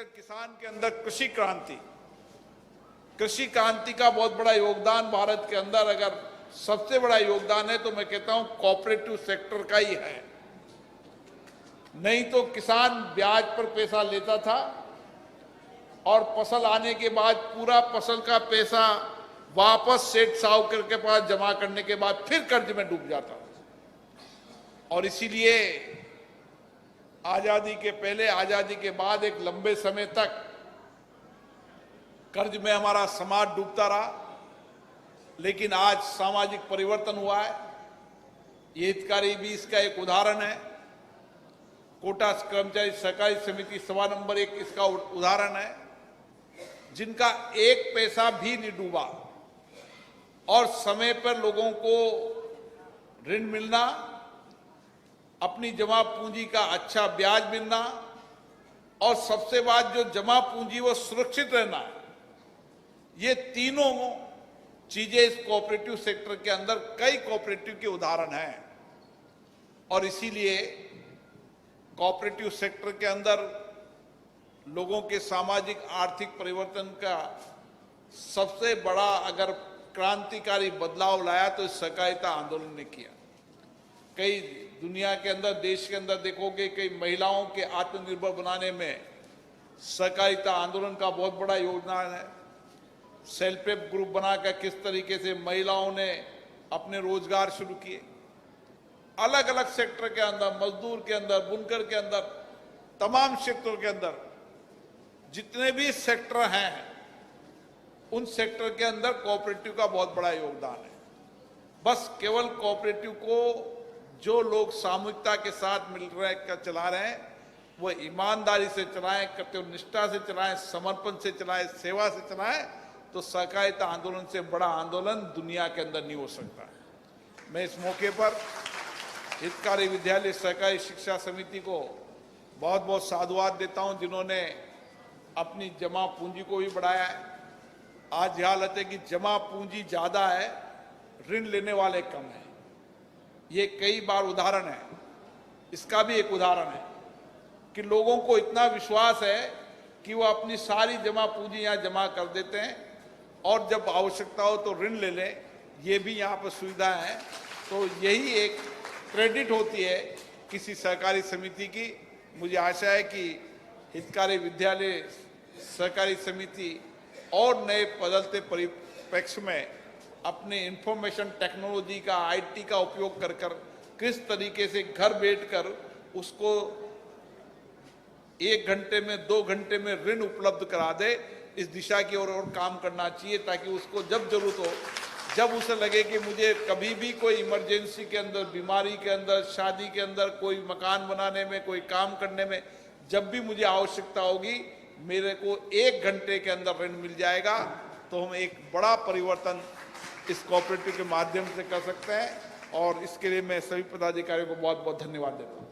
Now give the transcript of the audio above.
खासकर किसान के अंदर कृषि क्रांति का बहुत बड़ा योगदान भारत के अंदर अगर सबसे बड़ा योगदान है तो मैं कहता हूं कोऑपरेटिव सेक्टर का ही है। नहीं तो किसान ब्याज पर पैसा लेता था और फसल आने के बाद पूरा फसल का पैसा वापस सेठ साहूकार के पास जमा करने के बाद फिर कर्ज में डूब जाता। और इसीलिए आजादी के पहले, आजादी के बाद एक लंबे समय तक कर्ज में हमारा समाज डूबता रहा। लेकिन आज सामाजिक परिवर्तन हुआ है। ये हितकारी भी इसका एक उदाहरण है। कोटा कर्मचारी सहकारी समिति सभा नंबर 1 इसका उदाहरण है, जिनका एक पैसा भी नहीं डूबा और समय पर लोगों को ऋण मिलना, अपनी जमा पूंजी का अच्छा ब्याज मिलना और सबसे बात जो जमा पूंजी वो सुरक्षित रहना, ये तीनों चीजें इस कोऑपरेटिव सेक्टर के अंदर कई कोऑपरेटिव के उदाहरण हैं। और इसीलिए कोऑपरेटिव सेक्टर के अंदर लोगों के सामाजिक आर्थिक परिवर्तन का सबसे बड़ा अगर क्रांतिकारी बदलाव लाया तो इस सहकारिता आंदोलन ने किया। कई दुनिया के अंदर, देश के अंदर देखोगे कई महिलाओं के आत्मनिर्भर बनाने में सहकारिता आंदोलन का बहुत बड़ा योगदान है। सेल्फ हेल्प ग्रुप बनाकर किस तरीके से महिलाओं ने अपने रोजगार शुरू किए। अलग अलग सेक्टर के अंदर, मजदूर के अंदर, बुनकर के अंदर, तमाम क्षेत्रों के अंदर जितने भी सेक्टर हैं उन सेक्टर के अंदर कोऑपरेटिव का बहुत बड़ा योगदान है। बस केवल कोऑपरेटिव को जो लोग सामूहिकता के साथ मिल रहे कर चला रहे हैं वो ईमानदारी से चलाएं, कर्तव्यनिष्ठा से चलाएं, समर्पण से चलाएं, सेवा से चलाएं, तो सहकारिता आंदोलन से बड़ा आंदोलन दुनिया के अंदर नहीं हो सकता है। मैं इस मौके पर हितकारी विद्यालय सहकारी शिक्षा समिति को बहुत बहुत साधुवाद देता हूं, जिन्होंने अपनी जमा पूंजी को भी बढ़ाया है। आज यह हालत है कि जमा पूंजी ज्यादा है, ऋण लेने वाले कम हैं। ये कई बार उदाहरण है, इसका भी एक उदाहरण है कि लोगों को इतना विश्वास है कि वो अपनी सारी जमा पूंजी यहाँ जमा कर देते हैं और जब आवश्यकता हो तो ऋण ले लें। ये भी यहाँ पर सुविधा है। तो यही एक क्रेडिट होती है किसी सहकारी समिति की। मुझे आशा है कि हितकारी विद्यालय सहकारी समिति और नए बदलते परिप्रेक्ष्य में अपने इंफॉर्मेशन टेक्नोलॉजी का, आईटी का उपयोग कर किस तरीके से घर बैठकर उसको 1 घंटे में, 2 घंटे में ऋण उपलब्ध करा दे, इस दिशा की ओर और काम करना चाहिए, ताकि उसको जब जरूरत हो, जब उसे लगे कि मुझे कभी भी कोई इमरजेंसी के अंदर, बीमारी के अंदर, शादी के अंदर, कोई मकान बनाने में, कोई काम करने में, जब भी मुझे आवश्यकता होगी, मेरे को 1 घंटे के अंदर ऋण मिल जाएगा। तो हम एक बड़ा परिवर्तन इस कोऑपरेटिव के माध्यम से कर सकते हैं और इसके लिए मैं सभी पदाधिकारियों को बहुत बहुत धन्यवाद देता हूँ।